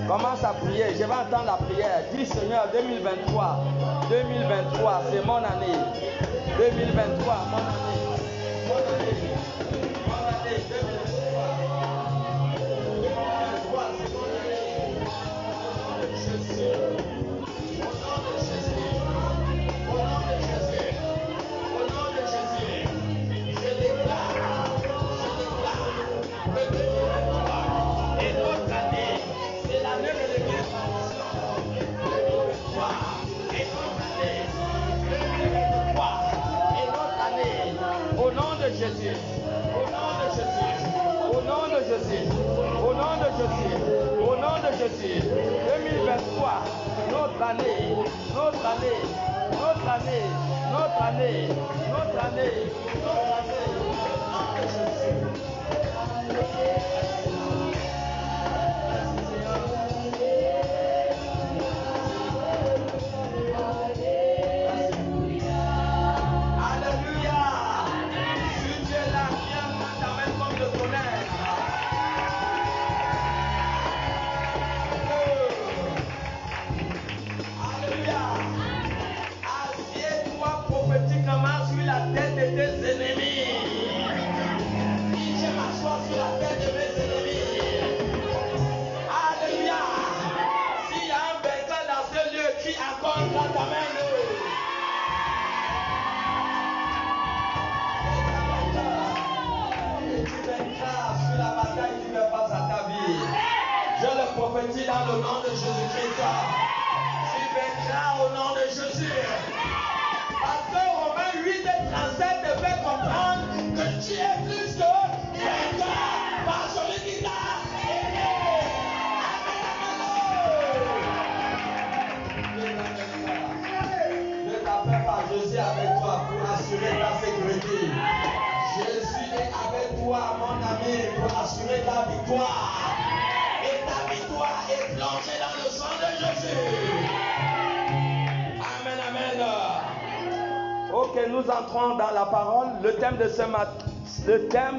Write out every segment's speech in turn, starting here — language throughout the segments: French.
Commence à prier. Je vais entendre la prière. Dis Seigneur, 2023, c'est mon année. 2023, mon année. Mon année. Mon année 2023. 2023, c'est mon année. Au nom de Jésus. Au nom de Jésus. Au nom de Jésus. Je déclare que 2023 est notre année. C'est l'année de l'expansion. 2023 est notre année. 2023 est notre année. Au nom de Jésus. Au nom de Jésus. Au nom de Jésus. Au nom de Jésus. Au nom de Jésus. 2023, notre année. Notre année. Notre année. Notre année. Notre année. Notre année. Au nom de Jésus. Prophétie dans le nom de Jésus-Christ. Tu vaincras au nom de Jésus. Parce que Romains 8 et 37 te fait comprendre que tu es plus que vainqueur par celui qui t'a aimé. Ne t'appelle pas, Jésus est avec toi pour assurer ta sécurité. Jésus est avec toi, mon ami, pour assurer ta victoire. Et ta victoire est plongée dans le sang de Jésus. Amen, amen. Ok, nous entrons dans la parole. Le thème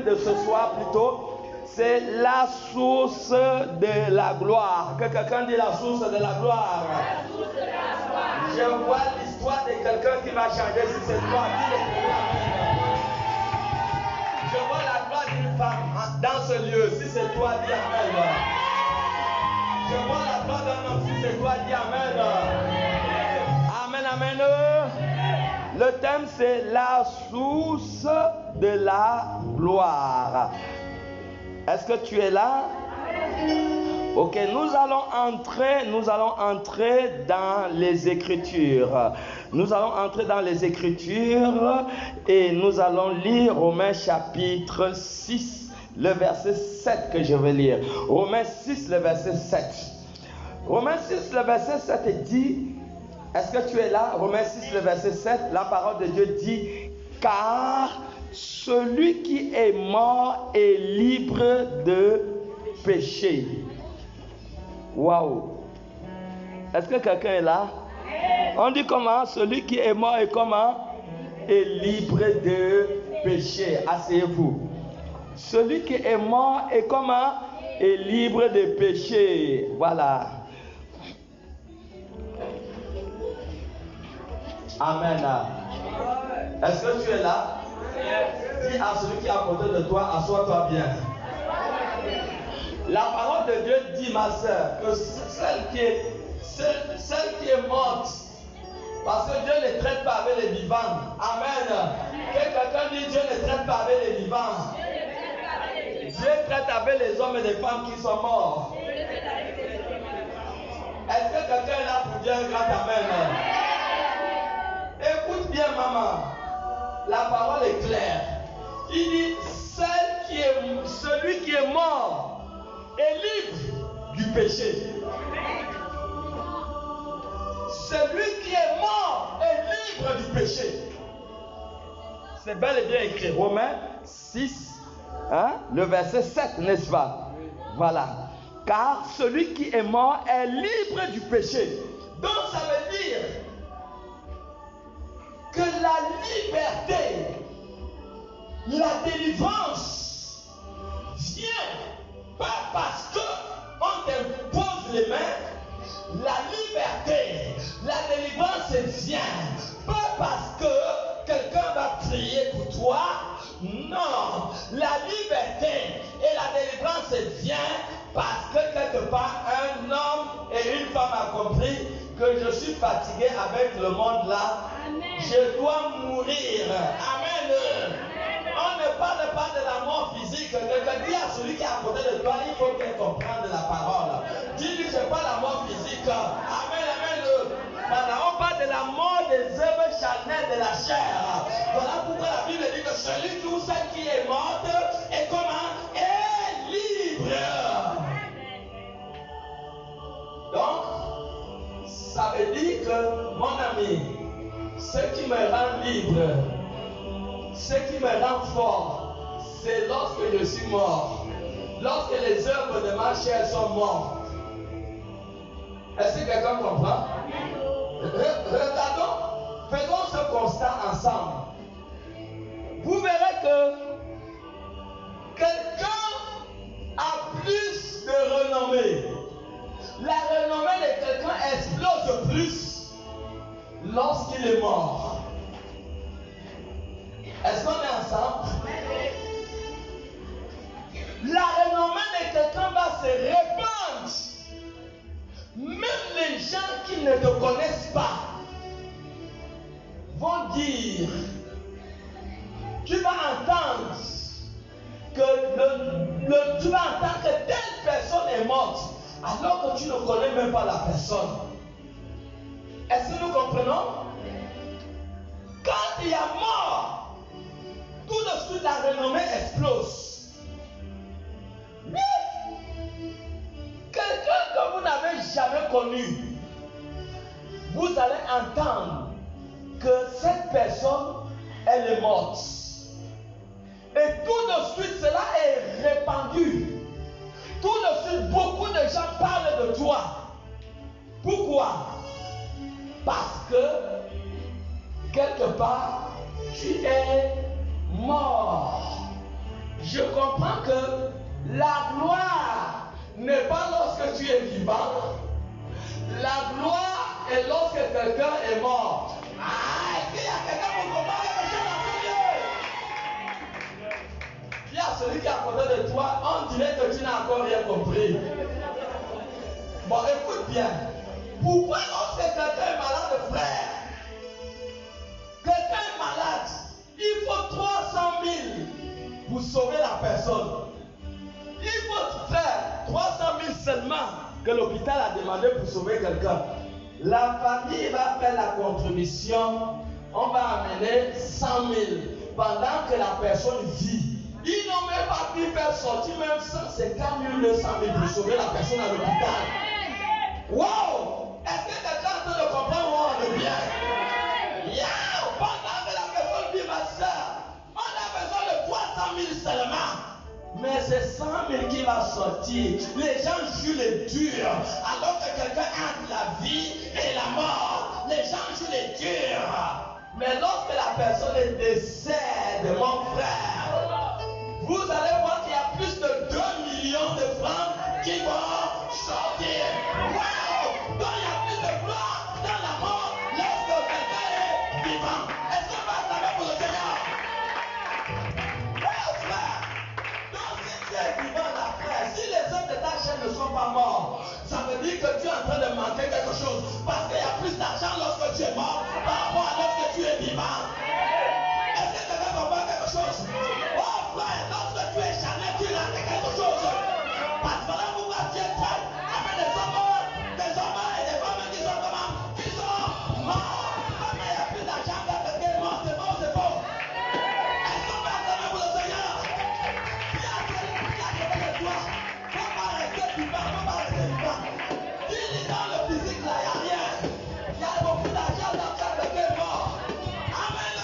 de ce soir plutôt, c'est la source de la gloire. Que quelqu'un dit la source de la gloire. La source de la gloire. Je vois l'histoire de quelqu'un qui va changer si c'est toi. Dis-le. Je vois la gloire d'une femme dans ce lieu. Si c'est toi, dis amen. Je vois la gloire d'un homme, si c'est toi, dis amen. Amen, amen. Le thème, c'est la source de la gloire. Est-ce que tu es là? Ok, nous allons entrer dans les Écritures. Nous allons entrer dans les Écritures et nous allons lire Romains chapitre 6. Le verset 7 que je vais lire. Romains 6, le verset 7. Romains 6, le verset 7 dit, est-ce que tu es là? Romains 6, le verset 7, la parole de Dieu dit, car celui qui est mort est libre de péché. Waouh! Est-ce que quelqu'un est là? On dit comment? Celui qui est mort est comment? Est libre de péché. Asseyez-vous. Celui qui est mort est comment? Est libre de péché. Voilà. Amen. Est-ce que tu es là? Dis à celui qui est à côté de toi, assois-toi bien. La parole de Dieu dit, ma soeur, que celle qui est morte, parce que Dieu ne traite pas avec les vivants. Amen. Que quelqu'un dit, Dieu ne traite pas avec les vivants. Dieu traite avec les hommes et les femmes qui sont morts. Est-ce que quelqu'un est là pour dire un grand amen? Écoute bien, maman. La parole est claire. Il dit, celui qui est mort est libre du péché. Celui qui est mort est libre du péché. C'est bel et bien écrit. Romains 6. Le verset 7, n'est-ce pas? Voilà. Car celui qui est mort est libre du péché. Donc ça veut dire que la liberté, la délivrance vient pas parce qu'on t'impose les mains, la liberté, la délivrance vient. Pas parce que quelqu'un va prier pour toi. Non, la liberté et la délivrance vient parce que quelque part un homme et une femme a compris que je suis fatigué avec le monde là. Amen. Je dois mourir. Amen. On ne parle pas de la mort physique. Quelqu'un dit à celui qui est à côté de toi, il faut qu'il comprenne la parole. Dis-lui, c'est pas la mort physique. Amen, amen. On parle de la mort des œuvres charnelles de la chair. Voilà pourquoi la Bible dit que celui ou celle qui est morte est comment? Est libre. Donc, ça veut dire que, mon ami, ce qui me rend libre, ce qui me rend fort, c'est lorsque je suis mort. Lorsque les œuvres de ma chair sont mortes. Est-ce que quelqu'un comprend? Regardons, faisons ce constat ensemble. Vous verrez que quelqu'un a plus de renommée. La renommée de quelqu'un explose plus lorsqu'il est mort. Est-ce qu'on est ensemble? La renommée de quelqu'un va se répandre. Même les gens qui ne te connaissent pas vont dire, tu vas entendre que tu vas entendre que telle personne est morte alors que tu ne connais même pas la personne. Est-ce que nous comprenons? Quand il y a mort, tout de suite la renommée explose. Quelqu'un que vous n'avez jamais connu, vous allez entendre que cette personne, elle est morte. Et tout de suite, cela est répandu. Tout de suite, beaucoup de gens parlent de toi. Pourquoi? Parce que, quelque part, tu es mort. Je comprends que la gloire n'est pas lorsque tu es vivant. La gloire est lorsque quelqu'un est mort. Ah, est-ce qu'il y a quelqu'un qui comprend quelque chose dans ce lieu? Il y a celui qui est à côté de toi, on dirait que tu n'as encore rien compris. Bon, écoute bien. Pourquoi lorsque quelqu'un est malade, frère? Quelqu'un est malade, il faut 300 000 pour sauver la personne. Il faut faire 300 000 seulement que l'hôpital a demandé pour sauver quelqu'un. La famille va faire la contribution. On va amener 100 000 pendant que la personne vit. Ils n'ont même pas pu faire sortir même 150 000, 200 000 pour sauver la personne à l'hôpital. Wow! Est-ce que quelqu'un est en train de comprendre où on est bien? Yeah! Pendant que la personne vit, ma soeur, on a besoin de 300 000 seulement. Mais c'est 100 000 qui va sortir. Les gens jouent les durs. Alors que quelqu'un entre la vie et la mort, les gens jouent les durs. Mais lorsque la personne décède, mon frère, vous allez voir qu'il y a plus de 2 millions de francs qui vont sortir. Wow! Donc il y a plus de gloire dans la mort lorsque quelqu'un est vivant. Est-ce qu'on va s'arrêter pour le Seigneur? Si les hommes de ta chaîne ne sont pas morts, ça veut dire que tu es en train de manquer quelque chose. Parce qu'il y a plus d'argent lorsque tu es mort par rapport à lorsque tu es vivant. Est-ce que quelqu'un comprend quelque chose? Oh frère, lorsque tu es charnel, tu as quelque chose. Parce que là, vous voyez Dieu traite avec des hommes et des femmes qui sont comment? Qui sont morts. Mais il y a plus d'argent quand quelqu'un est mort, c'est bon, c'est bon. Est-ce qu'on va attendre pour le Seigneur? Dans le physique là, il n'y a rien. Il y a beaucoup d'argent dans chaque quelqu'un mort. Amen.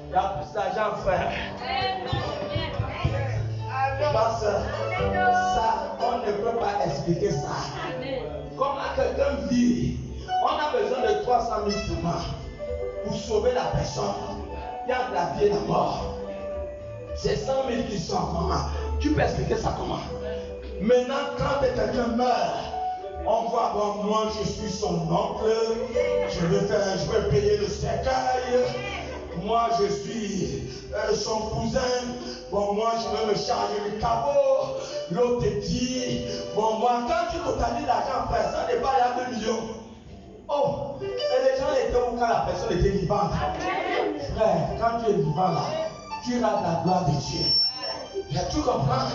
Il y a plus d'argent, frère. Parce que ça, on ne peut pas expliquer ça. Comment quelqu'un vit, on a besoin de 300 000 francs pour sauver la personne. Il y a de la vie et de la mort. C'est 100 000 qui sont comment? Tu peux expliquer ça comment? Maintenant, quand quelqu'un meurt, on voit, bon, moi je suis son oncle, je vais payer le cercueil, moi je suis son cousin, bon, moi je vais me charger du cabot, l'autre te dit, bon, moi, quand tu totalises l'argent, frère, ça n'est pas il y a 2 millions. Oh, et les gens étaient où quand la personne était vivante? Frère, quand tu es vivant là, tu rates la gloire de Dieu. Tu comprends?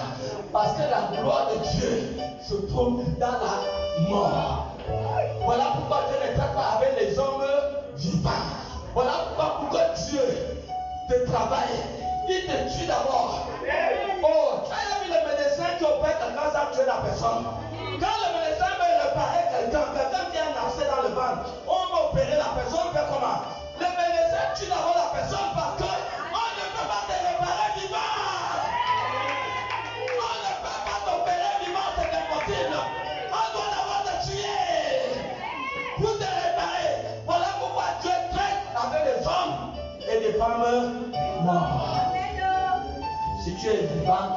Parce que la gloire de Dieu se trouve dans la mort. Voilà pourquoi Dieu ne traite pas avec les hommes vivants. Voilà pourquoi Dieu te travaille. Il te tue d'abord. Oh, tu as vu le médecin qui opère quelqu'un sans tuer la personne. Quand le médecin veut réparer quelqu'un qui a un abcès dans le ventre, on va opérer la personne, fait comment? Le médecin tue d'abord la personne parce qu'on ne peut pas te réparer vivant. On ne peut pas t'opérer vivant, c'est impossible. On doit d'abord te tuer pour te réparer. Voilà pourquoi Dieu traite avec des hommes et des femmes morts. Si tu es vivant,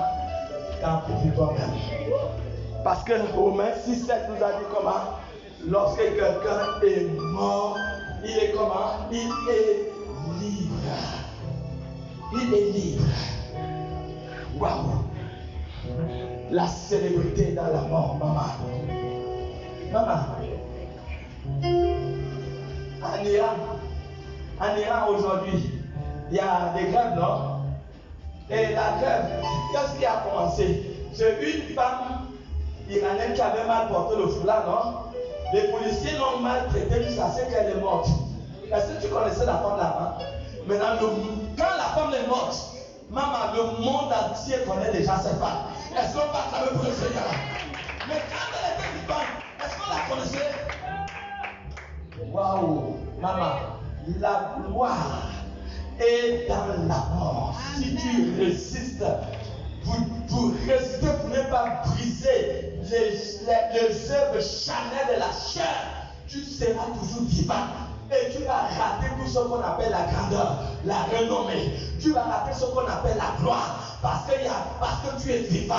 t'amplifies toi-même. Parce que Romains 6,7 nous a dit comment? Lorsque quelqu'un est mort, il est comment? Il est libre. Il est libre. Waouh! La célébrité dans la mort, maman. Maman. En Iran aujourd'hui, il y a des grèves, non? Et la grève, qu'est-ce qui a commencé? J'ai vu une femme iranienne qui avait mal porté le foulard, non? Les policiers l'ont maltraité jusqu'à ce qu'elle est morte. Est-ce que tu connaissais la femme là-bas? Maintenant, quand la femme est morte, maman, le monde entier connaît déjà cette femme. Est-ce qu'on va travailler pour le Seigneur? Mais quand elle était vivante, est-ce qu'on la connaissait? Waouh, maman, la gloire est dans la mort. Si tu résistes, pour résister, pour ne pas briser les œuvres charnelles de la chair, tu seras toujours vivant. Et tu vas rater tout ce qu'on appelle la grandeur, la renommée. Tu vas rater ce qu'on appelle la gloire. Parce que tu es vivant.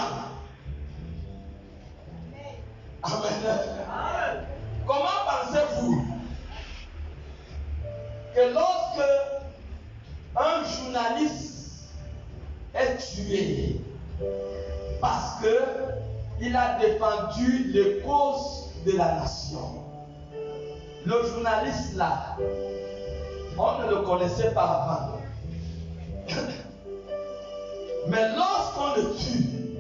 Amen. Comment pensez-vous que lorsque un journaliste est tué parce qu'il a défendu les causes de la nation, le journaliste là, on ne le connaissait pas avant. Mais lorsqu'on le tue,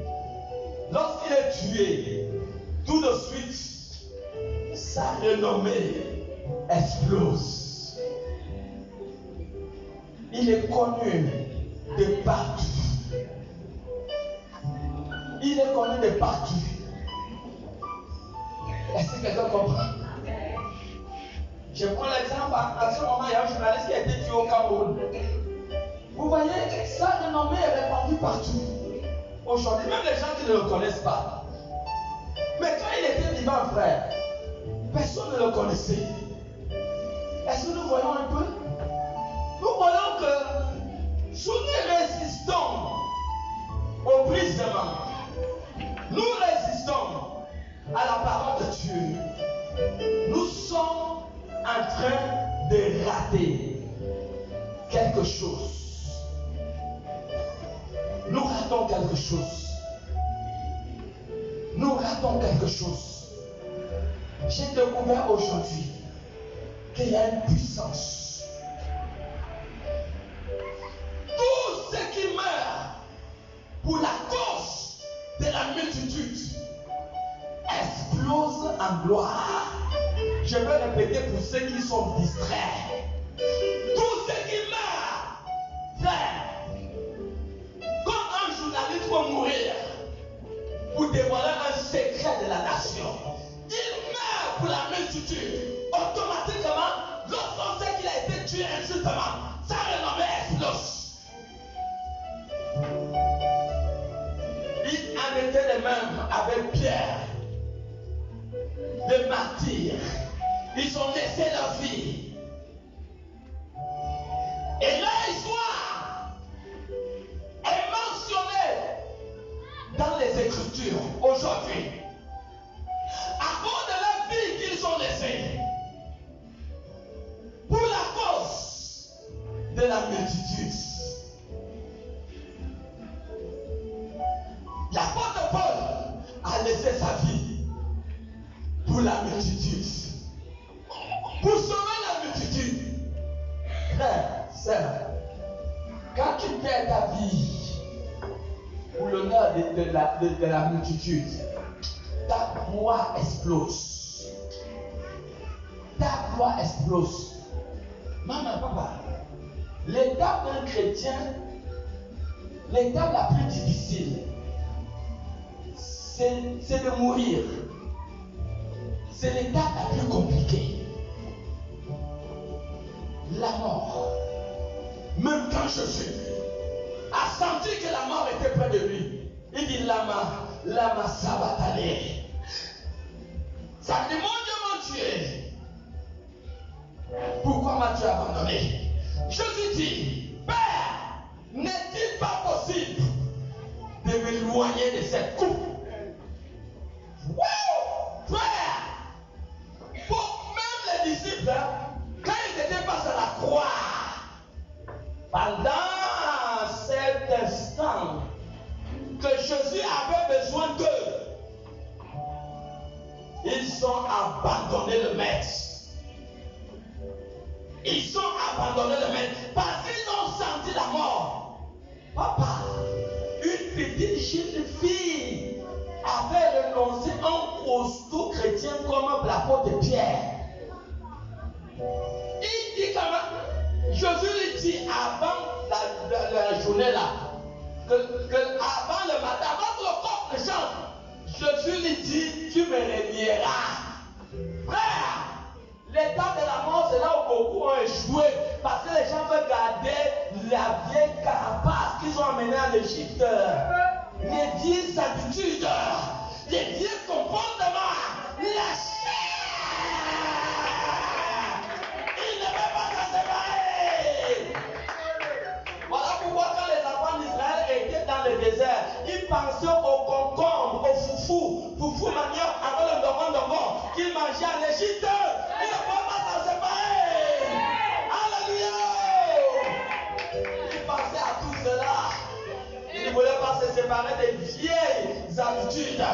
lorsqu'il est tué, tout de suite, sa renommée explose. Il est connu de partout. Il est connu de partout. Est-ce que quelqu'un comprend? Je prends l'exemple, à ce moment, il y a un journaliste qui a été tué au Cameroun. Vous voyez, sa renommée est répandue partout. Aujourd'hui, même les gens qui ne le connaissent pas. Mais quand il était vivant, frère, personne ne le connaissait. Est-ce que nous voyons un peu? Nous voyons que si nous résistons au brisement, nous résistons à la parole de Dieu, nous sommes en train de rater quelque chose. Nous ratons quelque chose. Nous ratons quelque chose. J'ai découvert aujourd'hui qu'il y a une puissance. Tous ceux qui meurent pour la cause de la multitude explosent en gloire. Je vais répéter pour ceux qui sont distraits. Tous ceux qui meurent, frère, comme un journaliste peut mourir pour dévoiler un secret de la nation, il meurt pour la multitude. Automatiquement, lorsqu'on sait qu'il a été tué injustement, sa renommée explose. Il en était de même avec Pierre, les martyrs. Ils ont laissé leur vie. Et leur histoire est mentionnée dans les Écritures. Aujourd'hui, laissé sa vie pour la multitude. Pour sauver la multitude. Frère, sœur, quand tu perds ta vie pour l'honneur de la multitude, ta gloire explose. Ta gloire explose. Maman, papa, l'étape d'un chrétien, l'étape la plus difficile, c'est de mourir. C'est l'étape la plus compliquée. La mort. Même quand Jésus a senti que la mort était près de lui, il dit Lama Sabatane. Ça dit, mon Dieu, pourquoi m'as-tu abandonné? Jésus dit, Père, n'est-il pas possible de m'éloigner de cette coupe? Wow! Frère! Pour même les disciples, quand ils étaient face à la croix, pendant cet instant que Jésus avait besoin d'eux, ils ont abandonné le maître. Ils ont abandonné le maître parce qu'ils ont senti la mort. Papa, une petite jeune fille avait renoncé un costaud chrétien comme l'apôtre Pierre. Il dit quand même, Jésus lui dit avant la journée là, que avant le matin, avant que le corps ne change, Jésus lui dit, tu me réunieras. Frère, l'état de la mort, c'est là où beaucoup ont échoué. Parce que les gens veulent garder la vieille carapace qu'ils ont amenée en Égypte. Les vieilles habitudes, les vieux comportements, la chair. Ils ne veulent pas s'en séparer. Voilà pourquoi quand les enfants d'Israël étaient dans le désert, ils pensaient au concombre, au foufou, foufou manioc avec le dongon qu'ils mangeaient en Égypte. Ils ne peuvent pas s'en séparer. Alléluia. Ils pensaient à tout cela. Ils ne voulaient pas se séparer des vieilles habitudes.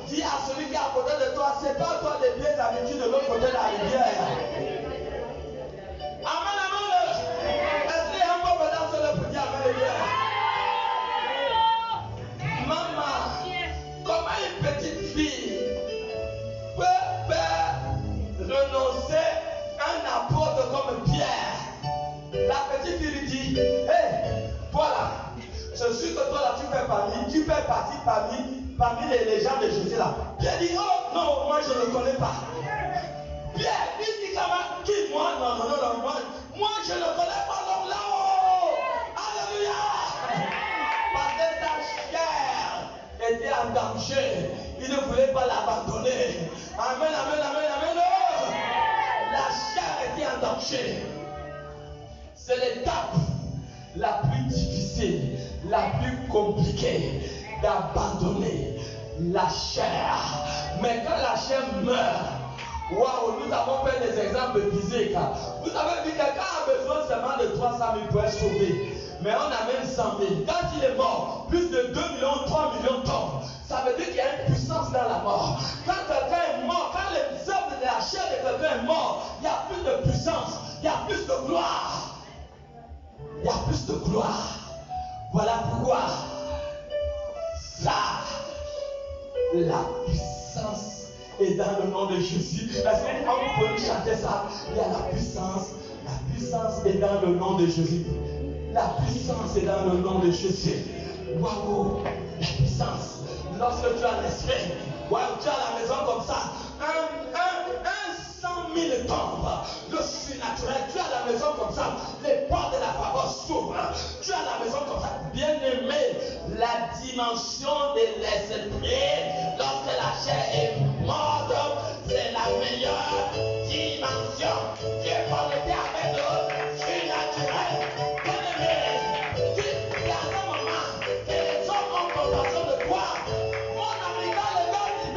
Dis à celui qui est à côté de toi, sépare-toi des vieilles habitudes de l'autre côté de la rivière. Amen, amen. Est-ce qu'il y a un peu dans ce pour dire amen, les maman, comment une petite fille peut renoncer à un apôtre comme Pierre? La petite fille lui dit, hé, toi là, je suis que toi là, tu fais partie parmi les gens de Jésus là. Pierre dit, oh non, moi je ne connais pas. Pierre, il dit comment? Qui? Moi? Non, moi je ne connais pas l'homme là-haut. Alléluia. Parce que sa chair était en danger. Il ne voulait pas l'abandonner. Amen, amen, amen, amen. La chair était en danger. C'est l'étape la plus difficile, la plus compliquée d'abandonner la chair. Mais quand la chair meurt, waouh, nous avons fait des exemples physiques. Vous avez vu que quelqu'un a besoin seulement de 300 000 pour être sauvé. Mais on amène 100 000. Quand il est mort, plus de 2 millions, 3 millions tombent. Ça veut dire qu'il y a une puissance dans la mort. Quand quelqu'un est mort, quand les œuvres de la chair de quelqu'un est mort, il y a plus de puissance, il y a plus de gloire. Il y a plus de gloire. Voilà pourquoi ça, la puissance est dans le nom de Jésus. Est-ce qu'on peut chanter ça? Il y a la puissance est dans le nom de Jésus. La puissance est dans le nom de Jésus. Waouh, la puissance. Lorsque tu as l'esprit, waouh, tu as la maison comme ça, un 100 000 tombes, le surnaturel, tu as la maison comme ça, les portes de la faveur s'ouvrent, tu as la maison comme ça. Bien aimé, la dimension de l'esprit, lorsque la chair est morte, c'est la meilleure dimension. Dieu parle avec nous, surnaturel. Bien aimé, tu regardes un moment, et les hommes ont compassion de toi. Mon ami, quand le gars dit,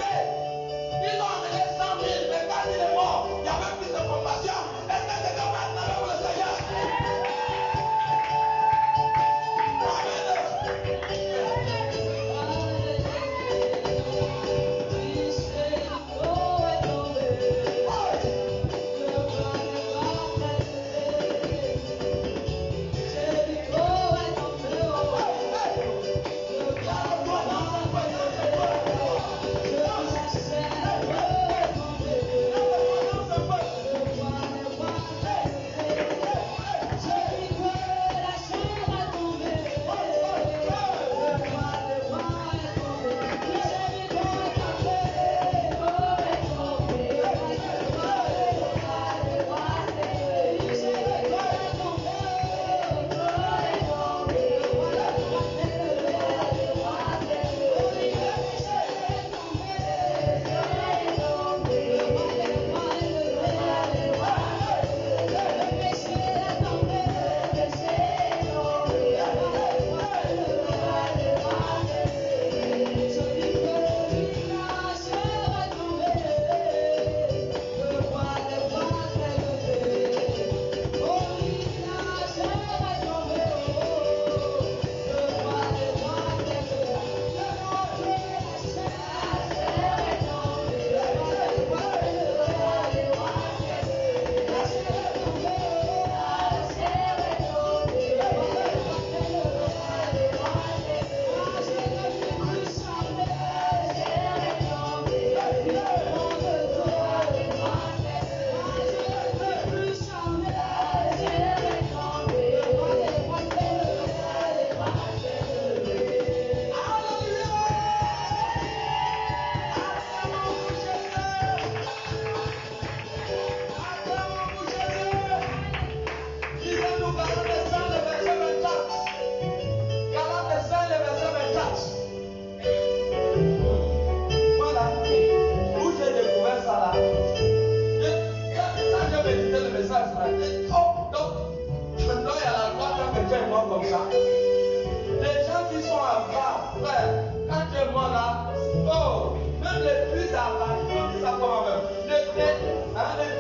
ça comment même. Le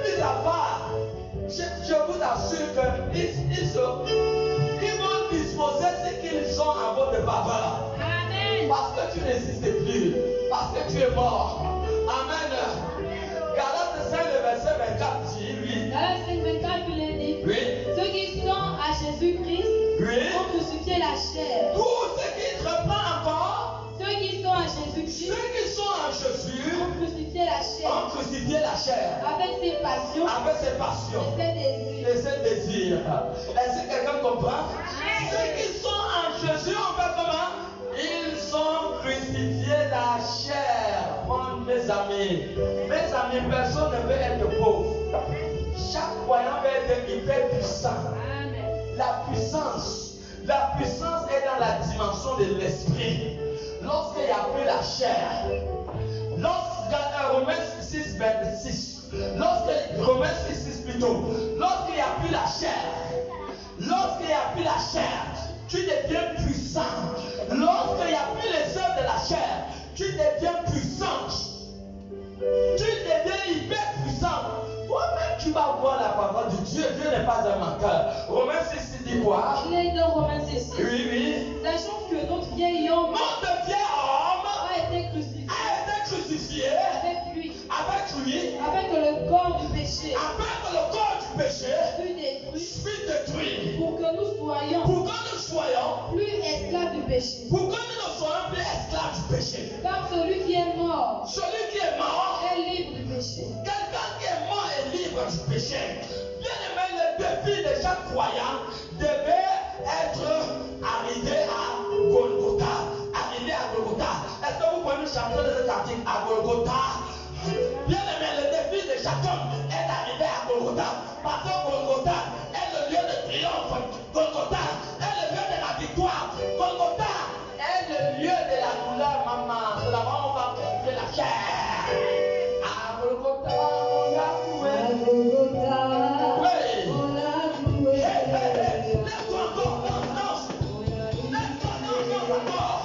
plus à part, je vous assure qu'ils vont disposer ce qu'ils ont à votre faveur. Amen. Parce que tu n'existes plus. Parce que tu es mort. Amen. Galates 5, le verset 24 dit, oui. Galates 5, 24, il est dit. Oui. Ceux qui sont à Jésus-Christ ont crucifié la chair. Tout ce qui te reprend encore. Ceux qui sont à Jésus-Christ Ceux qui sont en Jésus ont crucifié la chair. ont crucifié la chair. Avec ses passions. Avec ses passions. Et ses désirs. Et ses désirs. Est-ce que quelqu'un comprend? Ceux qui sont en Jésus, on fait comment? Ils ont crucifié la chair. Moi, mes amis, personne ne veut être pauvre. Chaque croyant veut être hyper puissant. Amen. La puissance est dans la dimension de l'esprit. Lorsqu'il n'y a plus la chair, Romains 6, 26, Romains 6 plutôt, lorsqu'il n'y a plus la chair, tu deviens puissant. Lorsqu'il n'y a plus les œuvres de la chair, tu deviens puissant. Tu deviens hyper puissant. Toi-même, tu vas voir la parole de Dieu. Dieu n'est pas un menteur. Romains 6 dit quoi? Il est dans Romains 6. Oui, oui. Sachant que notre vieil homme Notre vieil homme a été crucifié avec lui, avec le corps du péché avec le corps du péché, fut détruit, détruit, pour que nous soyons plus esclaves du péché. pour que nous ne soyons plus esclaves du péché. Car celui qui est mort Celui qui est mort, est libre du péché. quelqu'un qui est mort est libre du péché. Bien aimé, le défi de chaque croyant devait être arrivé à Golgotha. Est-ce que vous pouvez nous chanter de cet article à Golgotha? Bien aimé, le défi de chaque homme est d'arriver à Golgotha. Parce que Golgotha est le lieu de triomphe. Golgotha est le lieu de la victoire. Golgotha est le lieu de la douleur, maman. C'est là-bas où on va couper la chair. À Golgotha, on a trouvé. Oui. Lève-toi encore, danse. Lève-toi, danse encore.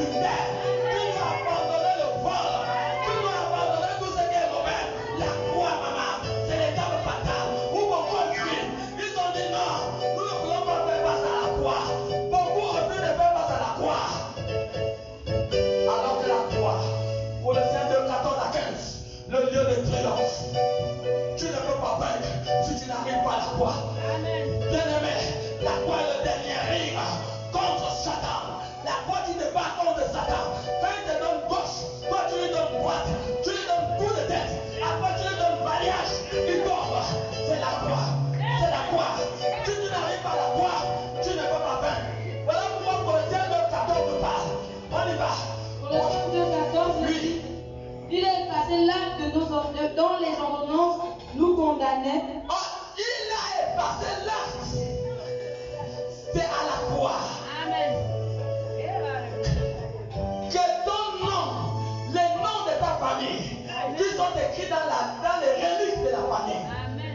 l'adultère, tu dois abandonner le vol, tu dois abandonner tout ce qui est mauvais. La croix, maman, c'est les tables fatales où beaucoup fuient. Ils ont dit non, nous ne pouvons pas faire face à la croix. Beaucoup refusent de faire face à la croix. Alors que la croix, pour le Saint de 14 à 15, le lieu de triomphe, tu ne peux pas vaincre si tu n'arrives pas à la croix. Bien-aimé, la croix est le dernier ring contre Satan. La croix qui te bat contre Satan. Quand il te donne gauche, toi tu lui donnes droite. Tu lui donnes coup de tête. Après tu lui donnes balayage. Il tombe. C'est la croix. C'est la croix. Si tu n'arrives pas à la croix, tu ne peux pas vaincre. Voilà pourquoi Colossiens 2,14 nous parle. On y va. Colossiens 2,14 dit, il a effacé l'acte de nos ordonnances, dont les ordonnances nous condamnaient. Oh, il a effacé l'acte. C'est à la croix. Amen. Que ton nom, les noms de ta famille, qui sont écrits dans les reliques de la famille. Amen.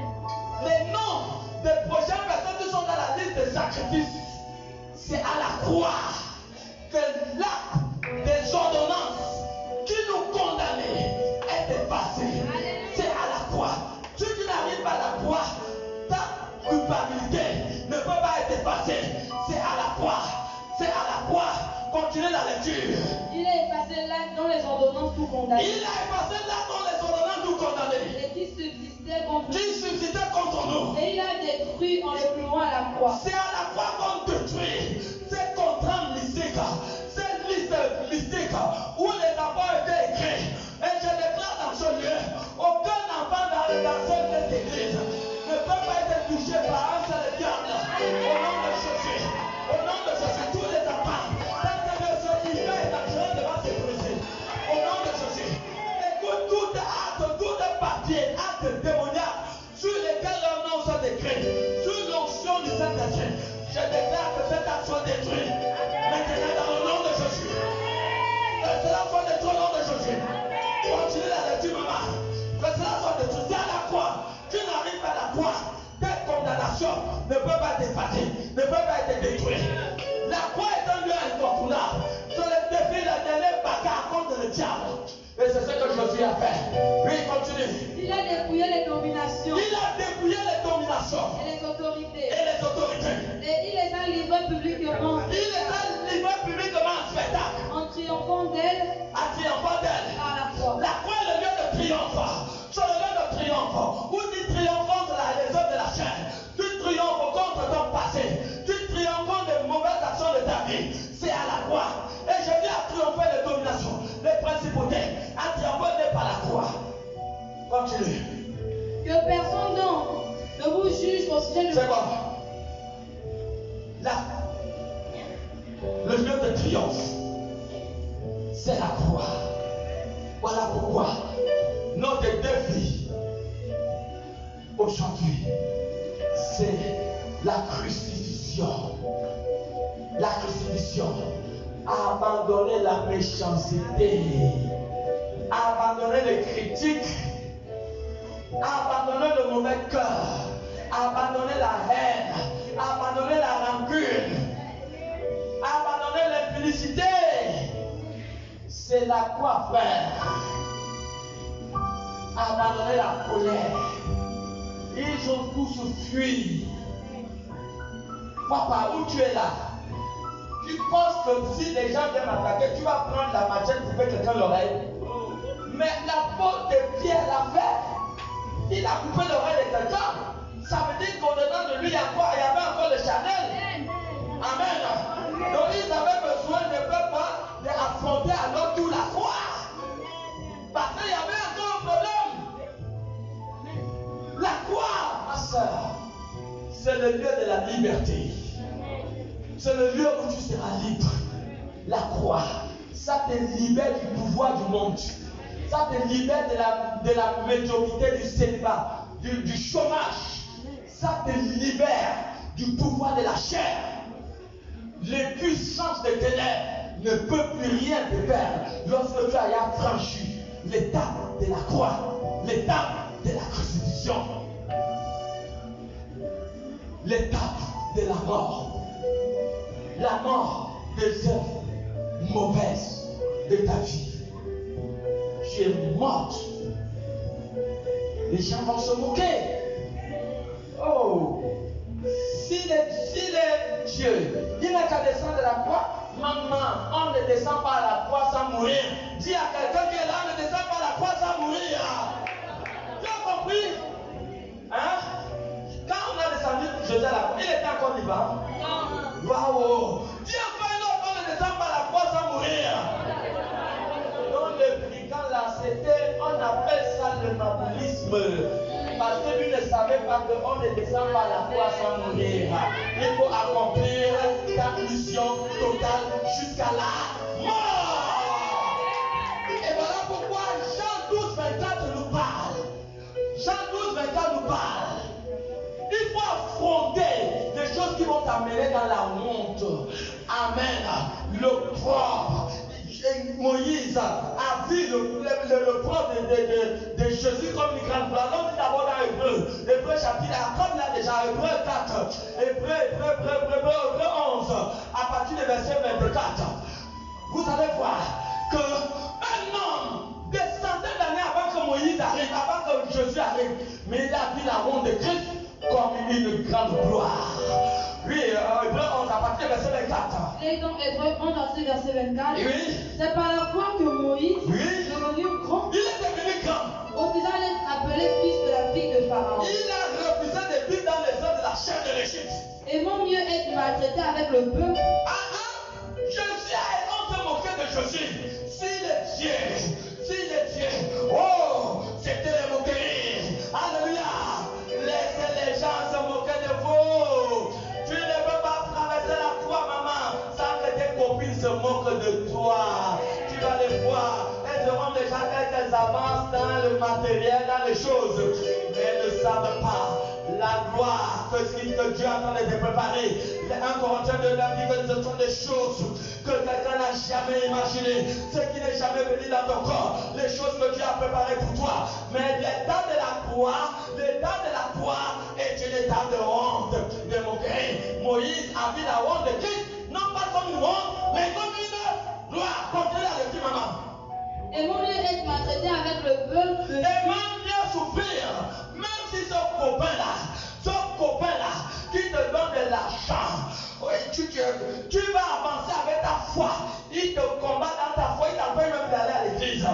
Les noms des prochaines personnes qui sont dans la liste des sacrifices, c'est à la croix que l'acte des ordonnances qui nous condamnaient est effacé. C'est à la croix. Si tu n'arrives pas à la croix, ta culpabilité ne peut pas être effacée. C'est à la croix. C'est à la croix. Continuez la lecture. Il a effacé l'acte dont les ordonnances nous condamnaient. Il a effacé l'acte dont les ordonnances nous condamnaient. Et qui subsistait contre nous. Qui subsistait contre nous. Et il a détruit en le clouant à la croix. C'est à la croix qu'on détruit ces contrats mystiques, cette liste mystique où les enfants étaient écrits. Et je déclare dans ce lieu, aucun enfant dans cette église ne peut pas être touché par un seul diable. Au nom de Jésus, au nom de Jésus, tous les enfants, tant que Dieu se libère dangereux devant ses brisés. Au nom de Jésus, écoute tout acte, tout papier, acte démoniaque sur lesquels leurs noms sont écrits, sur l'onction du Saint-Esprit. Je déclare que cet acte soit détruit. Maintenant, dans le nom de Jésus. Que cela soit détruit au nom de Jésus. Continue la lecture, maman. Que cela soit détruit. C'est à la croix. Tu n'arrives pas à la croix. Tes condamnations ne peuvent pas être effacées, ne peuvent pas être détruites. La croix est un lieu incontournable. Sur le défi, la dernière bagarre contre le diable. Et c'est ce que Jésus a fait. Oui, continue. Il a dépouillé les dominations. Il a dépouillé les dominations. Et les autorités. Et les autorités. Et il les a livrées publiquement. Il les a livrées publiquement en spectacle. En triomphant d'elles. En triomphant d'elle. À la croix. La croix est le lieu de triomphe. C'est le lieu de triomphe. Où tu triomphes contre les œuvres de la chair. Tu triomphes contre ton passé. Tu triomphes contre les mauvaises actions de ta vie. C'est à la croix. Et Jésus a triomphé les dominations, les principautés. A triomphé par la croix. Continue. Que personne donc ne vous juge au sujet de. C'est quoi? Là, le lieu de triomphe, c'est la croix. Voilà pourquoi notre défi aujourd'hui, c'est la crucifixion. La crucifixion. Abandonner la méchanceté. Abandonner les critiques. Abandonner le mauvais cœur. Abandonner la haine. Abandonner la rancune. Abandonner l'impudicité. C'est la croix, frère. Abandonner la colère. Ils ont tous fui. Papa, où tu es là? Tu penses que si les gens viennent m'attaquer, tu vas prendre la machette pour couper quelqu'un l'oreille. Mais l'apôtre de Pierre l'a fait. Il a coupé l'oreille de quelqu'un. Ça veut dire qu'au-dedans de lui, il y avait encore le Chanel. Amen. Donc ils avaient besoin de peuple d'affronter alors tout la croix. Parce qu'il y avait encore un problème. La croix, ma soeur, c'est le lieu de la liberté. C'est le lieu où tu seras libre. La croix, ça te libère du pouvoir du monde. Ça te libère de la médiocrité, du célibat, du chômage. Ça te libère du pouvoir de la chair. Les puissances des ténèbres ne peuvent plus rien te faire lorsque tu as franchi l'étape de la croix, l'étape de la crucifixion, l'étape de la mort des œuvres, mauvaise de ta vie. Tu es morte. Les gens vont se moquer. Oh, si les Dieu, il n'a qu'à descendre de la croix. Maman, on ne descend pas à la croix sans mourir. Dis à quelqu'un qui est là, on ne descend pas à la croix sans mourir. Tu as compris? Hein? Quand on a descendu Jésus à la croix, il était encore vivant. Waouh! Dis encore une autre, on ne descend pas à la croix sans mourir. Donc le brigand là, c'était, on appelle ça le nabulisme. Parce que lui ne savait pas qu'on ne descend pas à la croix sans mourir. Il faut accomplir ta mission totale jusqu'à la mort. Et voilà pourquoi Jean 12, 24 nous parle. Jean 12, 24 nous parle. Il faut affronter des choses qui vont t'amener dans la honte. Amen. Le propre. Moïse a vu le propre de Jésus comme une grande gloire. On dit d'abord dans Hébreu chapitre, comme là déjà, Hébreu 4, Hébreu 11, à partir du verset 24. Vous allez voir qu'un homme, des centaines d'années avant que Moïse arrive, avant que Jésus arrive, mais il a vu la honte de Christ comme une grande gloire. Oui, Hébreu 11, à partir du verset 24. Et donc, Hébreu 11, verset 24. Oui. C'est par la foi que Moïse est devenu grand. Il est devenu grand. Refusant d'être appelé fils de la fille de Pharaon. Il a refusé de vivre dans les hommes de la chair de l'Égypte. Aimant mieux être maltraité avec le peuple. Jésus, on se moquait de Jésus. S'il est Dieu, oh, c'était les moqueries. Alléluia. Laissez les gens se moquer de vous. Tu ne peux pas traverser la croix, maman, sans que tes copines se moquent de toi. Tu vas les voir. Elles auront déjà quelques avances dans le matériel, dans les choses. Mais elles ne savent pas la gloire que Dieu est en train de te préparer. Les 1 Corinthiens de la Bible, ce sont des choses que quelqu'un n'a jamais imaginées. Ce qui n'est jamais venu dans ton corps. Les choses que Dieu a préparées pour toi. Mais l'état de la croix est une état de honte, de moquerie. Moïse a vu la honte de Christ, non pas comme une honte, mais comme une gloire. Continuez à le dire, maman. Aimant mieux être maltraité avec le peuple. Aimant mieux souffrir, même si ce copain-là, qui te donne de l'argent, oui, tu vas avancer avec ta foi. Il te combat dans ta foi, il t'empêche même d'aller à l'église.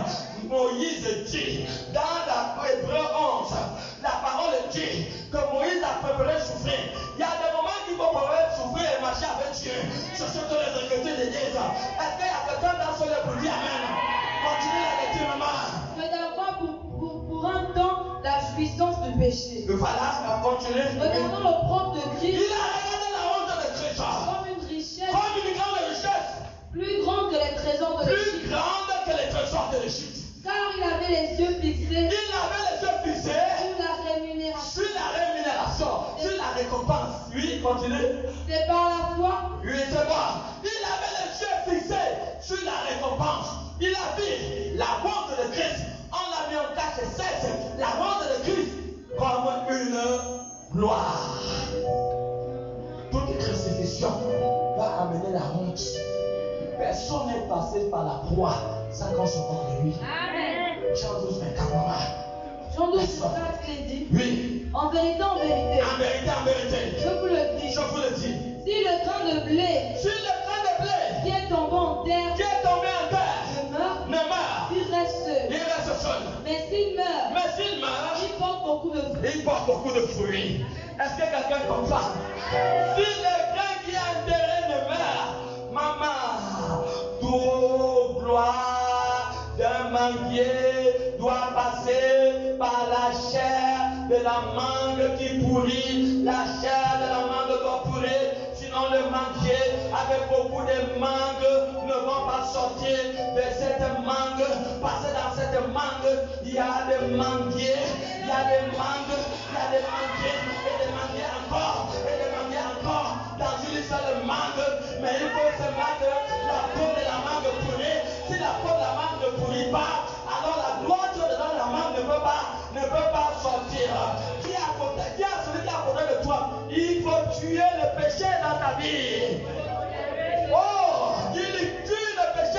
Moïse dit, dans la Hébreu 11, la parole dit que Moïse a préféré souffrir. Il y a des moments qu'il faut préférer souffrir et marcher avec Dieu. C'est ce que les Écritures disent. Est-ce qu'il y a quelqu'un dans ce lieu pour dire Amen? Continuez la lecture, maman. Mais d'avoir pour un temps la jouissance du péché. Voilà, continuez. Regardons le propre de Christ. Il a regardé la honte de Christ. Comme une richesse. Comme une grande richesse. Plus grande que les trésors de l'Égypte. Plus grande que les trésors de l'Égypte. Car il avait les yeux fixés. Il avait les yeux fixés. Sur la rémunération. Sur la récompense. Oui, continue. C'est par la foi. Oui, c'est moi. Il avait les yeux fixés sur la récompense. Il a vu la honte de Christ. On l'a mis en cache 16. La honte de Christ comme une gloire. Toute crucifixion va amener la honte. Personne n'est passé par la croix sans qu'on se moque de lui. Amen. Jean 12, 24, maman. Jean 12, 24, il dit. Oui. En vérité, en vérité. En vérité. Je vous le dis. Je vous le dis. Si le grain de blé. Si le grain de blé. Qui est tombé en terre. Ne meurt. Il reste seul. Mais s'il meurt. Il porte beaucoup de fruits. Est-ce que quelqu'un comprend? Si le grain qui est enterré ne meurt, maman, toute gloire d'un manguier doit passer par la chair de la mangue qui pourrit. La chair de la mangue doit pourrir. Sinon le manguier avec beaucoup de mangue ne vont pas sortir de cette mangue. Parce que dans cette mangue, il y a des manguiers, il y a des mangues, il y a des manguiers, et des manguiers encore, et des manguiers encore, dans une seule mangue. Mais il faut se mettre la peau de la mangue pourrie. Si la peau de la mangue ne pourrit pas, alors la gloire dedans de la mangue ne peut pas sortir. Qui a celui qui est à côté de toi? Il faut tuer le péché dans ta vie. Oh, il tue le péché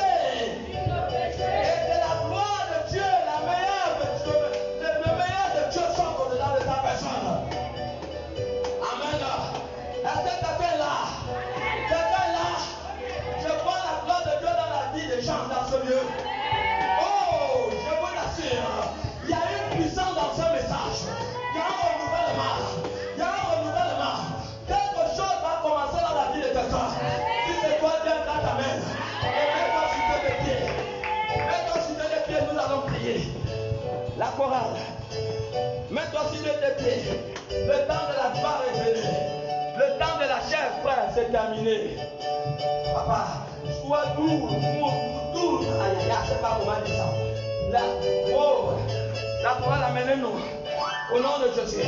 vérité. Le temps de la gloire est venu. Le temps de la chair, frère, c'est terminé. Papa, sois doux, doux. Aïe, aïe, je ne sais pas comment dire ça. La parole amène nous. Au nom de Jésus.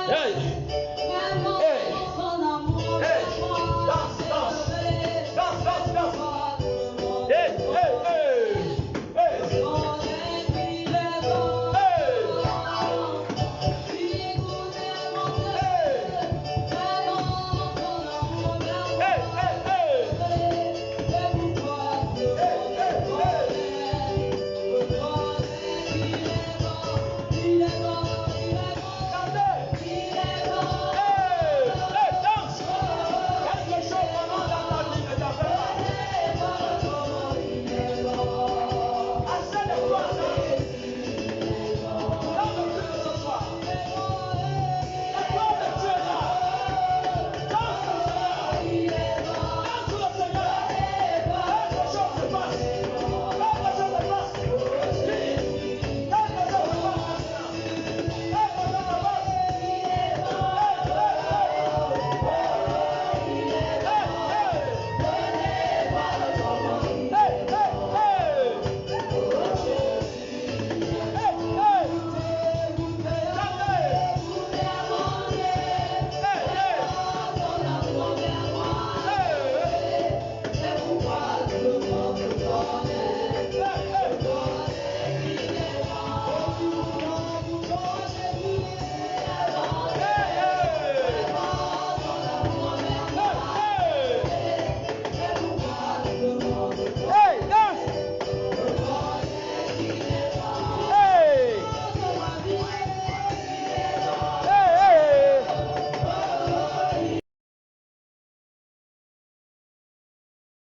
Hey.